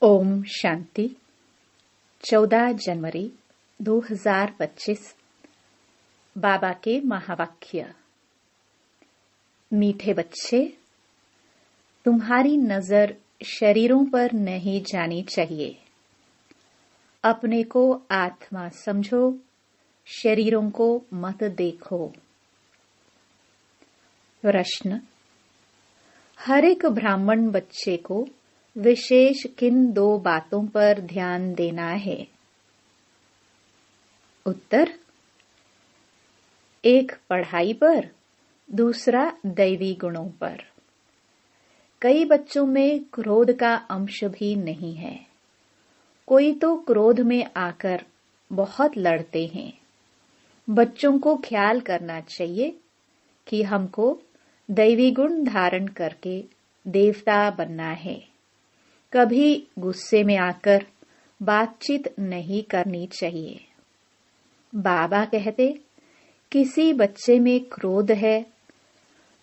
ओम शांति। 14 जनवरी 2025। बाबा के महावाक्य। मीठे बच्चे, तुम्हारी नजर शरीरों पर नहीं जानी चाहिए। अपने को आत्मा समझो, शरीरों को मत देखो। प्रश्न: हर एक ब्राह्मण बच्चे को विशेष किन 2 बातों पर ध्यान देना है? उत्तर: एक पढ़ाई पर, दूसरा दैवी गुणों पर। कई बच्चों में क्रोध का अंश भी नहीं है। कोई तो क्रोध में आकर बहुत लड़ते हैं। बच्चों को ख्याल करना चाहिए कि हमको दैवी गुण धारण करके देवता बनना है। कभी गुस्से में आकर बातचीत नहीं करनी चाहिए। बाबा कहते, किसी बच्चे में क्रोध है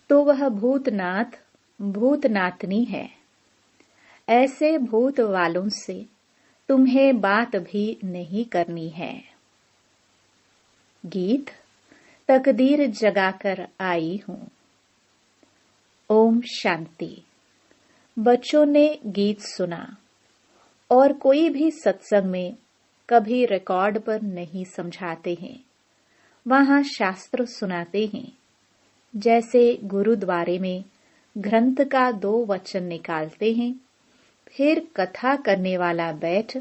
तो वह भूतनाथ भूतनाथनी है। ऐसे भूत वालों से तुम्हें बात भी नहीं करनी है। गीत: तकदीर जगाकर आई हूं। ओम शांति। बच्चों ने गीत सुना और कोई भी सत्संग में कभी रिकॉर्ड पर नहीं समझाते हैं। वहां शास्त्र सुनाते हैं। जैसे गुरुद्वारे में ग्रंथ का 2 वचन निकालते हैं, फिर कथा करने वाला बैठ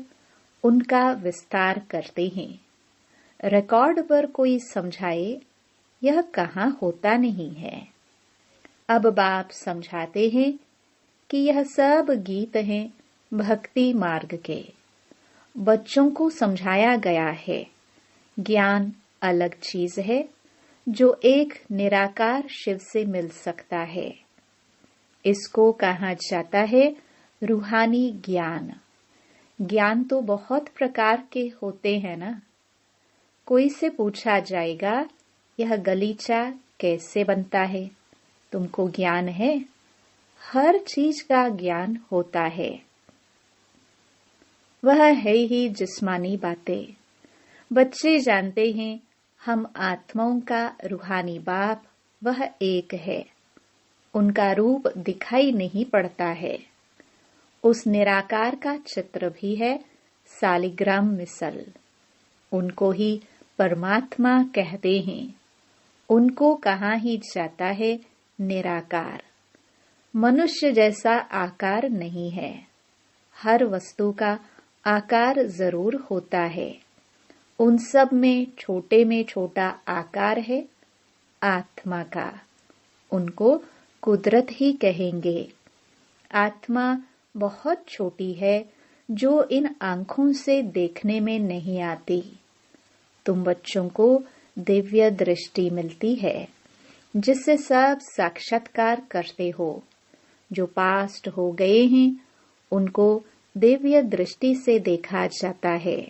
उनका विस्तार करते हैं। रिकॉर्ड पर कोई समझाए, यह कहाँ होता नहीं है। अब बाप समझाते हैं कि यह सब गीत हैं भक्ति मार्ग के। बच्चों को समझाया गया है, ज्ञान अलग चीज है जो एक निराकार शिव से मिल सकता है। इसको कहा जाता है रूहानी ज्ञान। ज्ञान तो बहुत प्रकार के होते हैं ना। कोई से पूछा जाएगा, यह गलीचा कैसे बनता है? तुमको ज्ञान है? हर चीज का ज्ञान होता है। वह है ही जिस्मानी बातें। बच्चे जानते हैं हम आत्माओं का रूहानी बाप वह एक है। उनका रूप दिखाई नहीं पड़ता है। उस निराकार का चित्र भी है सालिग्राम मिसल। उनको ही परमात्मा कहते हैं। उनको कहा ही जाता है निराकार। मनुष्य जैसा आकार नहीं है। हर वस्तु का आकार जरूर होता है। उन सब में छोटा आकार है आत्मा का। उनको कुदरत ही कहेंगे। आत्मा बहुत छोटी है जो इन आंखों से देखने में नहीं आती। तुम बच्चों को दिव्य दृष्टि मिलती है जिससे सब साक्षात्कार करते हो। जो पास्ट हो गए हैं उनको दिव्य दृष्टि से देखा जाता है।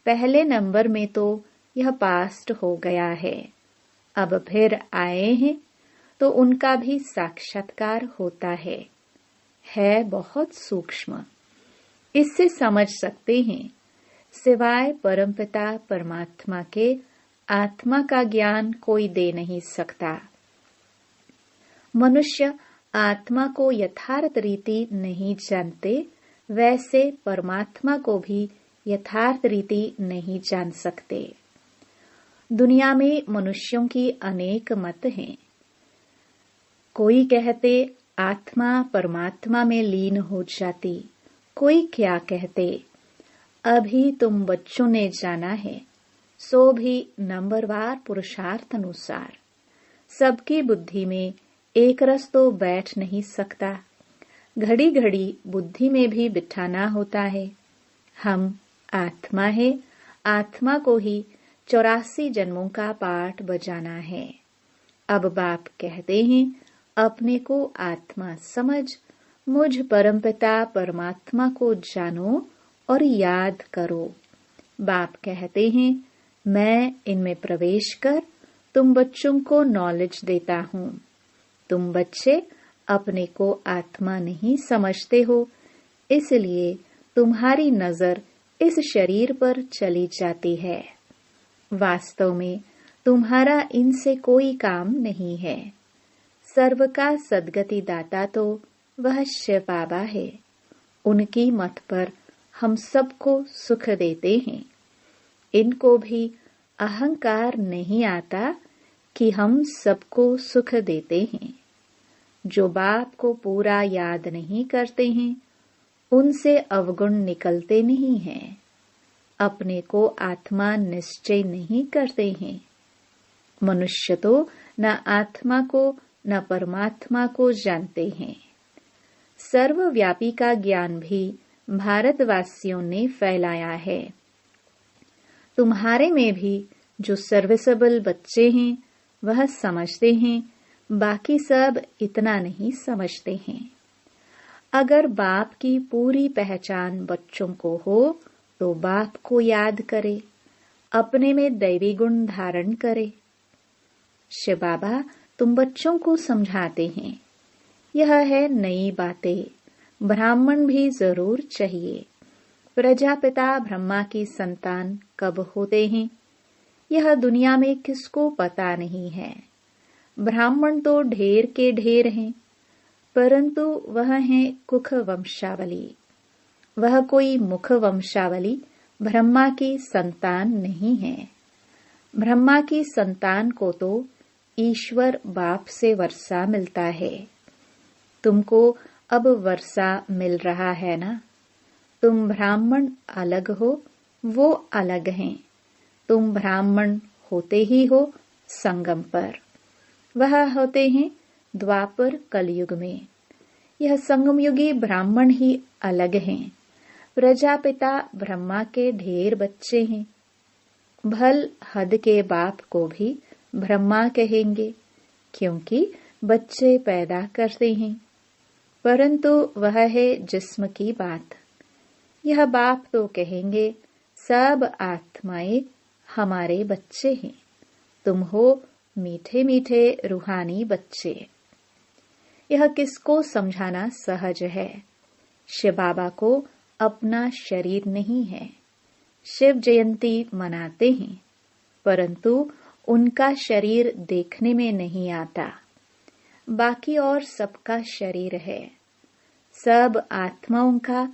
पहले नंबर में तो यह पास्ट हो गया है। अब फिर आए हैं तो उनका भी साक्षात्कार होता है बहुत सूक्ष्म। इससे समझ सकते हैं सिवाय परमपिता परमात्मा के आत्मा का ज्ञान कोई दे नहीं सकता। मनुष्य आत्मा को यथार्थ रीति नहीं जानते, वैसे परमात्मा को भी यथार्थ रीति नहीं जान सकते। दुनिया में मनुष्यों की अनेक मत हैं। कोई कहते आत्मा परमात्मा में लीन हो जाती, कोई क्या कहते अभी तुम बच्चों ने जाना है, सो भी नंबरवार पुरुषार्थ अनुसार। सबकी बुद्धि में एक रस तो बैठ नहीं सकता। घड़ी घड़ी बुद्धि में भी बिठाना होता है। हम आत्मा है, आत्मा को ही 84 जन्मों का पाठ बजाना है। अब बाप कहते हैं अपने को आत्मा समझ, मुझ परमपिता परमात्मा को जानो और याद करो। बाप कहते हैं मैं इनमें प्रवेश कर तुम बच्चों को नॉलेज देता हूँ। तुम बच्चे अपने को आत्मा नहीं समझते हो, इसलिए तुम्हारी नजर इस शरीर पर चली जाती है। वास्तव में तुम्हारा इनसे कोई काम नहीं है। सर्व का सद्गति दाता तो वह शिव बाबा है। उनकी मत पर हम सबको सुख देते हैं। इनको भी अहंकार नहीं आता कि हम सबको सुख देते हैं। जो बाप को पूरा याद नहीं करते हैं, उनसे अवगुण निकलते नहीं हैं। अपने को आत्मा निश्चय नहीं करते हैं। मनुष्य तो न आत्मा को न परमात्मा को जानते हैं। सर्वव्यापी का ज्ञान भी भारतवासियों ने फैलाया है। तुम्हारे में भी जो सर्विसेबल बच्चे हैं वह समझते हैं, बाकी सब इतना नहीं समझते हैं। अगर बाप की पूरी पहचान बच्चों को हो तो बाप को याद करे, अपने में दैवी गुण धारण करे। शिव बाबा तुम बच्चों को समझाते हैं। यह है नई बातें। ब्राह्मण भी जरूर चाहिए। प्रजापिता ब्रह्मा की संतान कब होते हैं, यह दुनिया में किसको पता नहीं है। ब्राह्मण तो ढेर के ढेर हैं, परंतु वह है कुख वंशावली। वह कोई मुख वंशावली ब्रह्मा की संतान नहीं है। ब्रह्मा की संतान को तो ईश्वर बाप से वर्षा मिलता है। तुमको अब वर्षा मिल रहा है ना। तुम ब्राह्मण अलग हो, वो अलग हैं। तुम ब्राह्मण होते ही हो संगम पर, वह होते हैं द्वापर कलयुग में। यह संगम युगी ब्राह्मण ही अलग हैं। प्रजापिता ब्रह्मा के ढेर बच्चे हैं। भल हद के बाप को भी ब्रह्मा कहेंगे, क्योंकि बच्चे पैदा करते हैं। परंतु वह है जिस्म की बात। यह बाप तो कहेंगे सब आत्माएं हमारे बच्चे हैं। तुम हो मीठे मीठे रूहानी बच्चे। यह किसको समझाना सहज है। शिव बाबा को अपना शरीर नहीं है। शिव जयंती मनाते हैं, परंतु उनका शरीर देखने में नहीं आता। बाकी और सबका शरीर है। सब आत्माओं का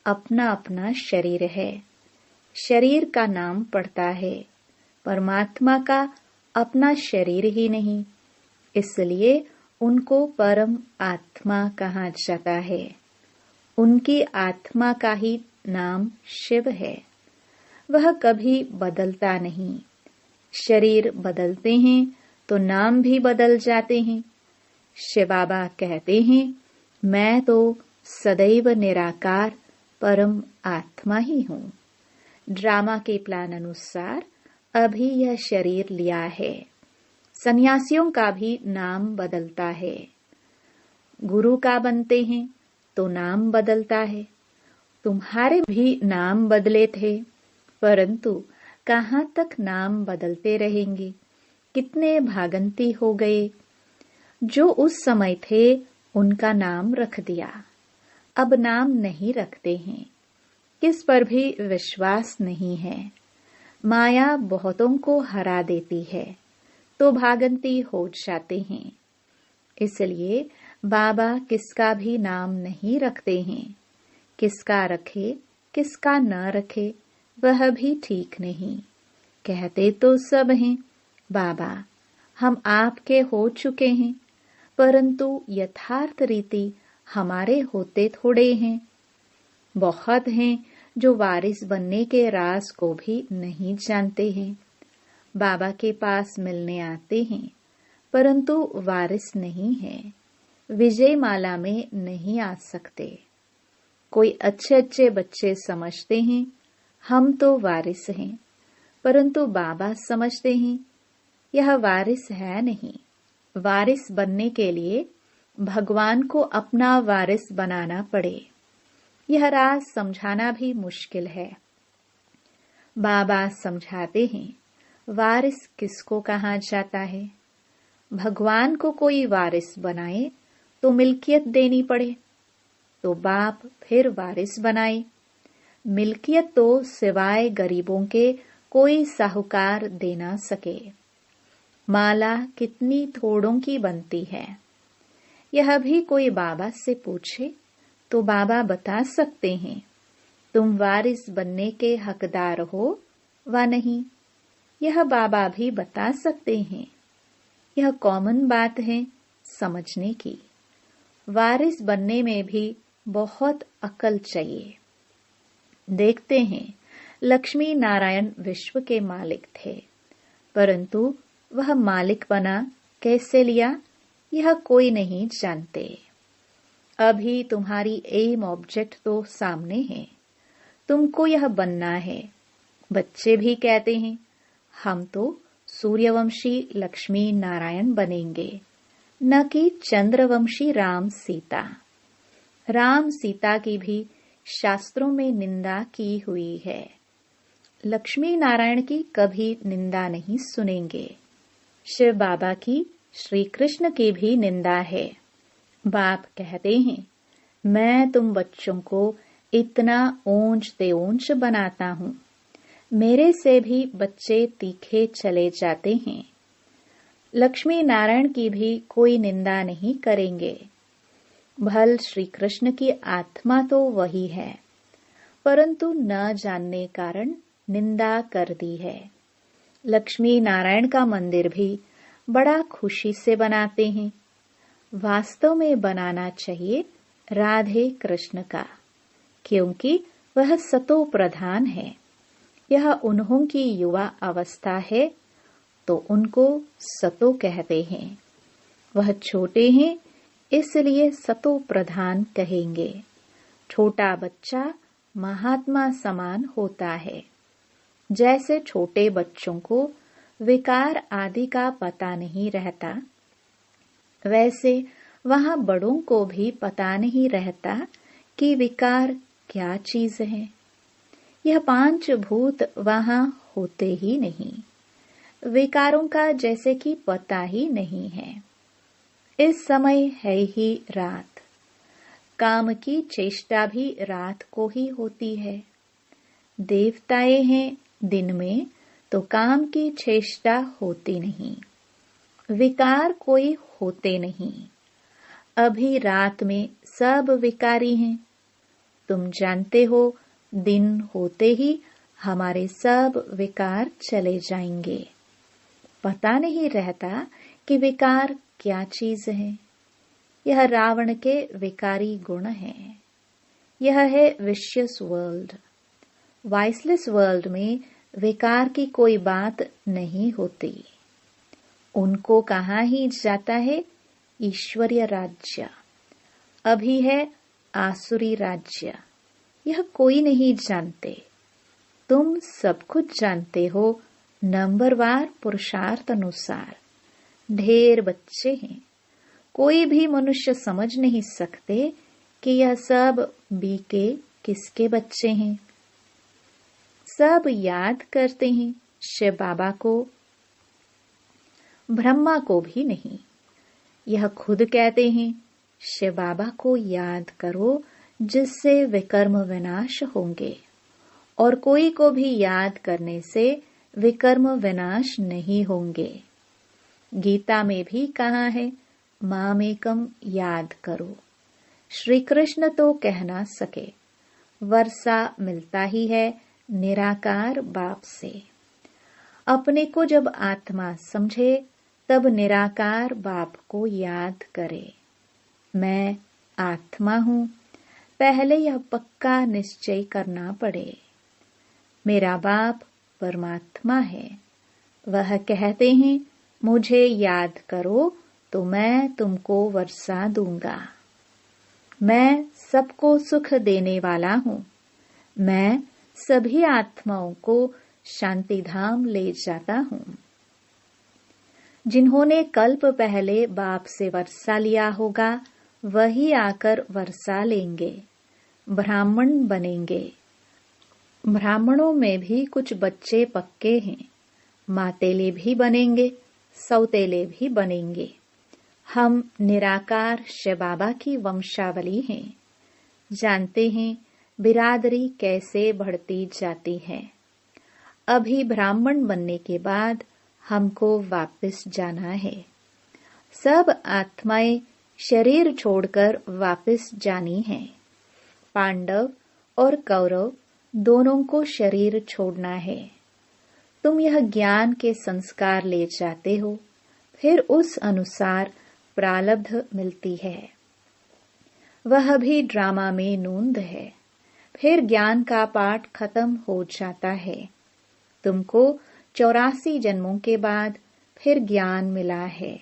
अपना अपना शरीर है। शरीर का नाम पड़ता है, परमात्मा का अपना शरीर ही नहीं। इसलिए उनको परम आत्मा कहा जाता है। उनकी आत्मा का ही नाम शिव है। वह कभी बदलता नहीं। शरीर बदलते हैं तो नाम भी बदल जाते हैं। शिव बाबा कहते हैं, मैं तो सदैव निराकार परम आत्मा ही हूँ। ड्रामा के प्लान अनुसार अभी यह शरीर लिया है। सन्यासियों का भी नाम बदलता है। गुरु का बनते हैं तो नाम बदलता है। तुम्हारे भी नाम बदले थे, परंतु कहाँ तक नाम बदलते रहेंगे। कितने भागंती हो गए। जो उस समय थे उनका नाम रख दिया, अब नाम नहीं रखते हैं। किस पर भी विश्वास नहीं है। माया बहुतों को हरा देती है तो भागंती हो जाते हैं। इसलिए बाबा किसका भी नाम नहीं रखते हैं। किसका रखे किसका न रखे वह भी ठीक नहीं। कहते तो सब हैं, बाबा हम आपके हो चुके हैं, परंतु यथार्थ रीति हमारे होते थोड़े हैं। बहुत हैं जो वारिस बनने के राज को भी नहीं जानते हैं। बाबा के पास मिलने आते हैं, परंतु वारिस नहीं है। विजय माला में नहीं आ सकते। कोई अच्छे अच्छे बच्चे समझते हैं हम तो वारिस हैं, परंतु बाबा समझते हैं यह वारिस है नहीं। वारिस बनने के लिए भगवान को अपना वारिस बनाना पड़े। यह राज समझाना भी मुश्किल है। बाबा समझाते हैं वारिस किसको कहा जाता है। भगवान को कोई वारिस बनाए तो मिल्कियत देनी पड़े। तो बाप फिर वारिस बनाए। मिल्कियत तो सिवाय गरीबों के कोई साहूकार दे ना सके। माला कितनी थोड़ों की बनती है, यह भी कोई बाबा से पूछे तो बाबा बता सकते हैं तुम वारिस बनने के हकदार हो व नहीं। यह बाबा भी बता सकते हैं। यह कॉमन बात है समझने की। वारिस बनने में भी बहुत अकल चाहिए। देखते हैं, लक्ष्मी नारायण विश्व के मालिक थे, परंतु वह मालिक बना कैसे लिया यह कोई नहीं जानते। अभी तुम्हारी एम ऑब्जेक्ट तो सामने है, तुमको यह बनना है। बच्चे भी कहते हैं हम तो सूर्यवंशी लक्ष्मी नारायण बनेंगे, न कि चंद्रवंशी राम सीता। राम सीता की भी शास्त्रों में निंदा की हुई है। लक्ष्मी नारायण की कभी निंदा नहीं सुनेंगे। शिव बाबा की, श्री कृष्ण की भी निंदा है। बाप कहते हैं मैं तुम बच्चों को इतना ऊंच ते ऊंच बनाता हूँ, मेरे से भी बच्चे तीखे चले जाते हैं। लक्ष्मी नारायण की भी कोई निंदा नहीं करेंगे। भल श्री कृष्ण की आत्मा तो वही है, परंतु न जानने कारण निंदा कर दी है। लक्ष्मी नारायण का मंदिर भी बड़ा खुशी से बनाते हैं। वास्तव में बनाना चाहिए राधे कृष्ण का, क्योंकि वह सतो प्रधान है। यह उन्हों की युवा अवस्था है तो उनको सतो कहते हैं। वह छोटे हैं इसलिए सतो प्रधान कहेंगे। छोटा बच्चा महात्मा समान होता है। जैसे छोटे बच्चों को विकार आदि का पता नहीं रहता, वैसे वहां बड़ों को भी पता नहीं रहता कि विकार क्या चीज है। यह 5 भूत वहां होते ही नहीं। विकारों का जैसे कि पता ही नहीं है। इस समय है ही रात। काम की चेष्टा भी रात को ही होती है। देवताएं हैं दिन में तो काम की चेष्टा होती नहीं। विकार कोई होते नहीं। अभी रात में सब विकारी हैं। तुम जानते हो दिन होते ही हमारे सब विकार चले जाएंगे। पता नहीं रहता कि विकार क्या चीज है। यह रावण के विकारी गुण हैं। यह है विशियस वर्ल्ड। वाइसलेस वर्ल्ड में विकार की कोई बात नहीं होती। उनको कहा ही जाता है ईश्वरीय राज्य। अभी है आसुरी राज्य। यह कोई नहीं जानते। तुम सब कुछ जानते हो नंबरवार पुरुषार्थ अनुसार। ढेर बच्चे हैं। कोई भी मनुष्य समझ नहीं सकते कि यह सब बीके किसके बच्चे हैं। सब याद करते हैं शिव बाबा को, ब्रह्मा को भी नहीं। यह खुद कहते हैं शिव बाबा को याद करो जिससे विकर्म विनाश होंगे, और कोई को भी याद करने से विकर्म विनाश नहीं होंगे। गीता में भी कहा है मामेकम याद करो। श्री कृष्ण तो कह ना सके। वर्षा मिलता ही है निराकार बाप से। अपने को जब आत्मा समझे तब निराकार बाप को याद करे। मैं आत्मा हूँ, पहले यह पक्का निश्चय करना पड़े। मेरा बाप परमात्मा है। वह कहते हैं मुझे याद करो तो मैं तुमको वर्षा दूंगा। मैं सबको सुख देने वाला हूँ। मैं सभी आत्माओं को शांति धाम ले जाता हूँ। जिन्होंने कल्प पहले बाप से वर्षा लिया होगा वही आकर वर्षा लेंगे, ब्राह्मण बनेंगे। ब्राह्मणों में भी कुछ बच्चे पक्के हैं। मातेले भी बनेंगे, सौतेले भी बनेंगे। हम निराकार शिव बाबा की वंशावली हैं। जानते हैं बिरादरी कैसे बढ़ती जाती है। अभी ब्राह्मण बनने के बाद हमको वापस जाना है। सब आत्माएं शरीर छोड़कर वापस जानी है। पांडव और कौरव दोनों को शरीर छोड़ना है। तुम यह ज्ञान के संस्कार ले जाते हो, फिर उस अनुसार प्रारब्ध मिलती है। वह भी ड्रामा में नूंद है। फिर ज्ञान का पाठ खत्म हो जाता है। तुमको 84 जन्मों के बाद फिर ज्ञान मिला है।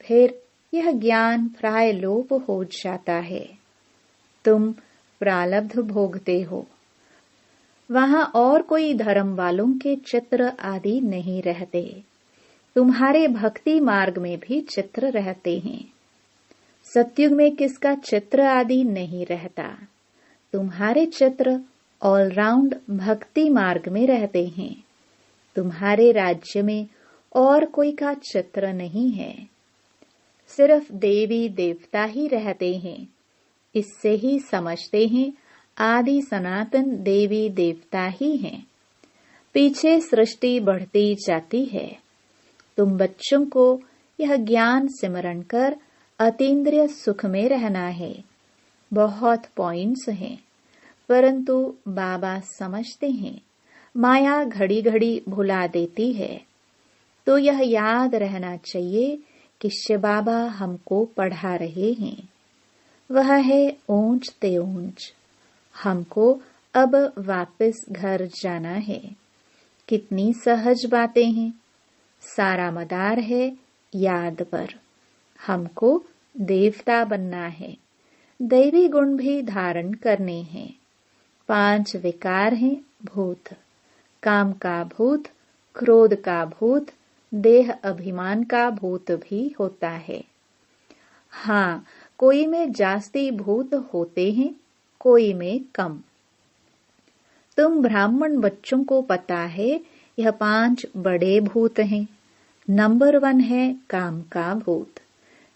फिर यह ज्ञान प्राय लोप हो जाता है। तुम प्रारब्ध भोगते हो। वहां और कोई धर्म वालों के चित्र आदि नहीं रहते। तुम्हारे भक्ति मार्ग में भी चित्र रहते हैं। सतयुग में किसका चित्र आदि नहीं रहता। तुम्हारे चित्र ऑलराउंड भक्ति मार्ग में रहते हैं। तुम्हारे राज्य में और कोई का चित्र नहीं है। सिर्फ देवी देवता ही रहते हैं। इससे ही समझते हैं आदि सनातन देवी देवता ही हैं। पीछे सृष्टि बढ़ती जाती है। तुम बच्चों को यह ज्ञान सिमरण कर अतीन्द्रिय सुख में रहना है। बहुत पॉइंट्स हैं, परंतु बाबा समझते हैं माया घड़ी घड़ी भुला देती है। तो यह याद रहना चाहिए कि शिव बाबा हमको पढ़ा रहे हैं। वह है ऊंच ते ऊंच। हमको अब वापस घर जाना है। कितनी सहज बातें हैं। सारा मदार है याद पर। हमको देवता बनना है। दैवी गुण भी धारण करने हैं। 5 विकार हैं भूत। काम का भूत, क्रोध का भूत, देह अभिमान का भूत भी होता है। हाँ, कोई में जास्ती भूत होते हैं, कोई में कम। तुम ब्राह्मण बच्चों को पता है यह 5 बड़े भूत हैं। नंबर 1 है काम का भूत।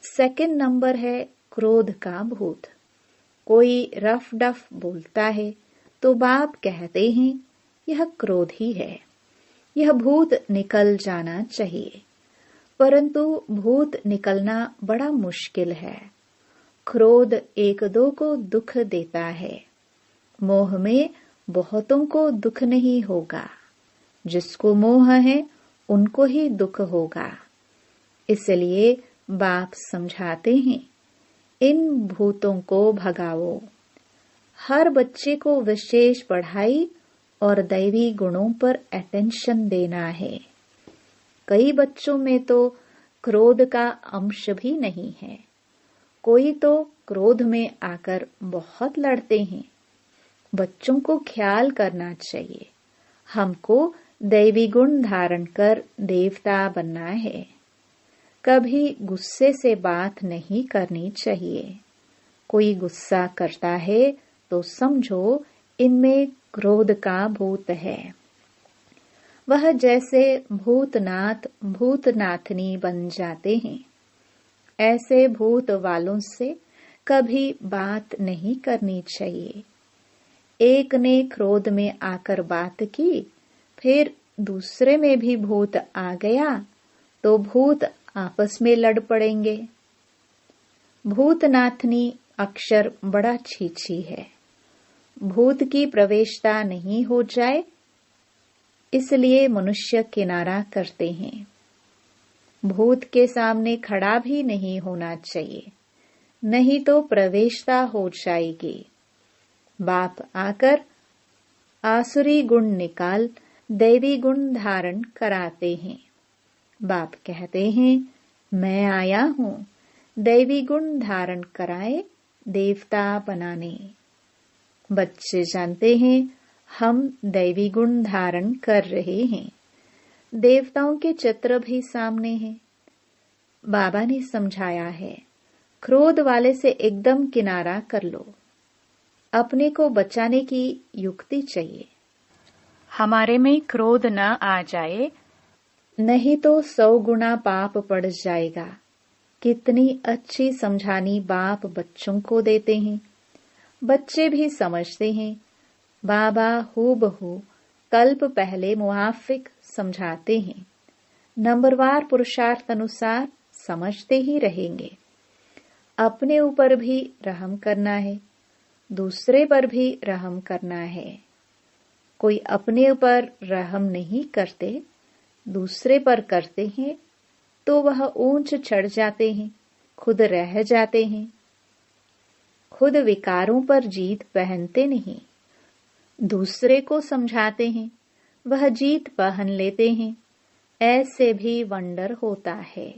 सेकंड नंबर है क्रोध का भूत। कोई रफ डफ बोलता है तो बाप कहते हैं यह क्रोध ही है। यह भूत निकल जाना चाहिए, परंतु भूत निकलना बड़ा मुश्किल है। क्रोध 1-2 को दुख देता है। मोह में बहुतों को दुख नहीं होगा। जिसको मोह है उनको ही दुख होगा। इसलिए बाप समझाते हैं इन भूतों को भगाओ। हर बच्चे को विशेष पढ़ाई और दैवी गुणों पर अटेंशन देना है। कई बच्चों में तो क्रोध का अंश भी नहीं है। कोई तो क्रोध में आकर बहुत लड़ते हैं। बच्चों को ख्याल करना चाहिए। हमको दैवी गुण धारण कर देवता बनना है। कभी गुस्से से बात नहीं करनी चाहिए। कोई गुस्सा करता है तो समझो इनमें क्रोध का भूत है। वह जैसे भूतनाथ भूतनाथनी बन जाते हैं। ऐसे भूत वालों से कभी बात नहीं करनी चाहिए। एक ने क्रोध में आकर बात की, फिर दूसरे में भी भूत आ गया तो भूत आपस में लड़ पड़ेंगे। भूतनाथनी अक्षर बड़ा छीछी है। भूत की प्रवेशता नहीं हो जाए, इसलिए मनुष्य किनारा करते हैं। भूत के सामने खड़ा भी नहीं होना चाहिए, नहीं तो प्रवेशता हो जाएगी। बाप आकर आसुरी गुण निकाल दैवी गुण धारण कराते हैं। बाप कहते हैं मैं आया हूँ दैवी गुण धारण कराए देवता बनाने। बच्चे जानते हैं हम दैवी गुण धारण कर रहे हैं। देवताओं के चित्र भी सामने हैं। बाबा ने समझाया है क्रोध वाले से एकदम किनारा कर लो। अपने को बचाने की युक्ति चाहिए। हमारे में क्रोध न आ जाए, नहीं तो 100 गुना पाप पड़ जाएगा। कितनी अच्छी समझानी बाप बच्चों को देते हैं। बच्चे भी समझते हैं। बाबा हूबहू कल्प पहले मुआफिक समझाते हैं। नंबरवार पुरुषार्थ अनुसार समझते ही रहेंगे। अपने ऊपर भी रहम करना है, दूसरे पर भी रहम करना है। कोई अपने ऊपर रहम नहीं करते, दूसरे पर करते हैं तो वह ऊंच चढ़ जाते हैं, खुद रह जाते हैं। खुद विकारों पर जीत पहनते नहीं, दूसरे को समझाते हैं, वह जीत पहन लेते हैं। ऐसे भी वंडर होता है।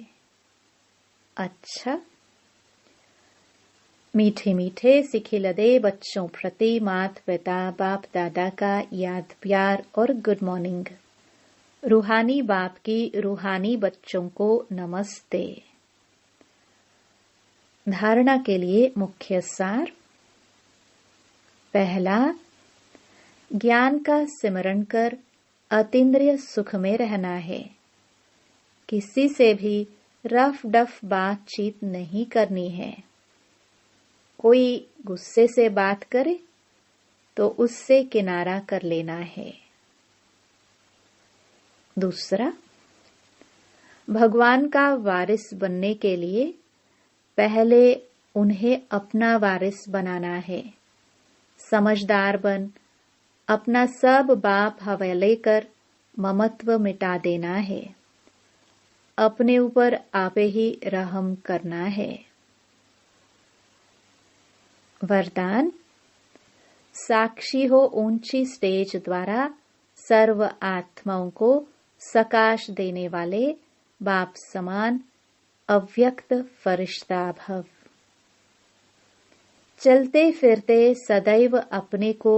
अच्छा, मीठे मीठे सिखिलदे बच्चों प्रति माता पिता बाप दादा का याद प्यार और गुड मॉर्निंग। रूहानी बाप की रूहानी बच्चों को नमस्ते। धारणा के लिए मुख्य सार। पहला, ज्ञान का सिमरण कर अतीन्द्रिय सुख में रहना है। किसी से भी रफ डफ बातचीत नहीं करनी है। कोई गुस्से से बात करे तो उससे किनारा कर लेना है। दूसरा, भगवान का वारिस बनने के लिए पहले उन्हें अपना वारिस बनाना है। समझदार बन अपना सब बाप हवाले कर ममत्व मिटा देना है। अपने ऊपर आपे ही रहम करना है। वरदान, साक्षी हो ऊंची स्टेज द्वारा सर्व आत्माओं को सकाश देने वाले बाप समान अव्यक्त फरिश्ता भव। चलते फिरते सदैव अपने को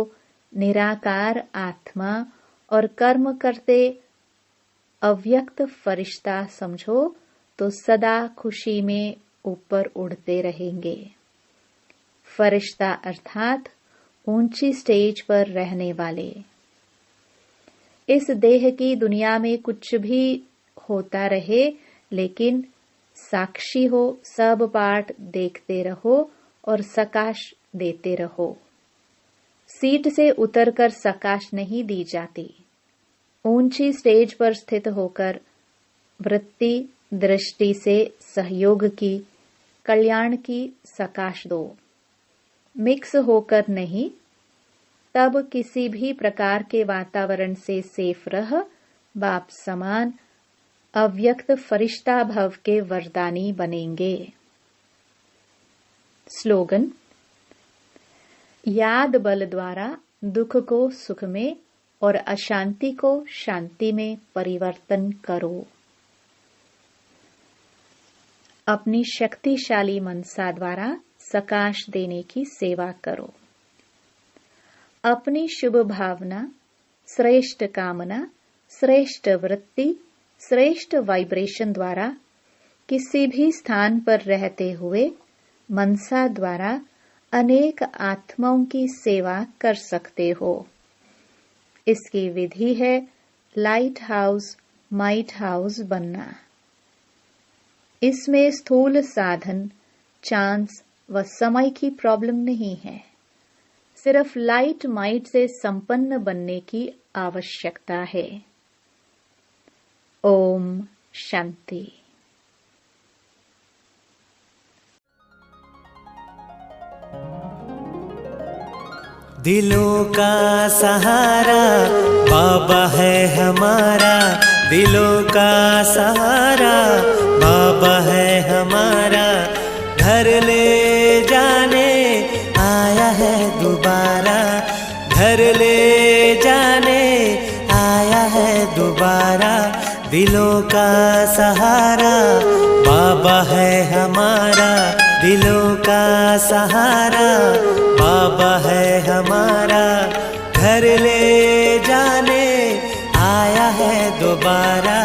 निराकार आत्मा और कर्म करते अव्यक्त फरिश्ता समझो तो सदा खुशी में ऊपर उड़ते रहेंगे। फरिश्ता अर्थात ऊंची स्टेज पर रहने वाले। इस देह की दुनिया में कुछ भी होता रहे, लेकिन साक्षी हो, सब पाठ देखते रहो और सकाश देते रहो। सीट से उतरकर सकाश नहीं दी जाती। ऊंची स्टेज पर स्थित होकर वृत्ति दृष्टि से सहयोग की, कल्याण की सकाश दो। मिक्स होकर नहीं, तब किसी भी प्रकार के वातावरण से सेफ रह बाप समान अव्यक्त फरिश्ता भव के वरदानी बनेंगे। स्लोगन, याद बल द्वारा दुख को सुख में और अशांति को शांति में परिवर्तन करो। अपनी शक्तिशाली मनसा द्वारा सकाश देने की सेवा करो। अपनी शुभ भावना, श्रेष्ठ कामना, श्रेष्ठ वृत्ति, श्रेष्ठ वाइब्रेशन द्वारा किसी भी स्थान पर रहते हुए मनसा द्वारा अनेक आत्माओं की सेवा कर सकते हो। इसकी विधि है लाइट हाउस माइट हाउस बनना। इसमें स्थूल साधन, चांस व समय की प्रॉब्लम नहीं है। सिर्फ लाइट माइट से संपन्न बनने की आवश्यकता है। ओम शांति। दिलों का सहारा बाबा है हमारा, दिलों का सहारा बाबा है हमारा। घर ले जाने आया है दोबारा, घर ले जाने आया है दोबारा। दिलों का सहारा बाबा है हमारा, दिलों का सहारा बाबा है हमारा। घर ले जाने आया है दोबारा।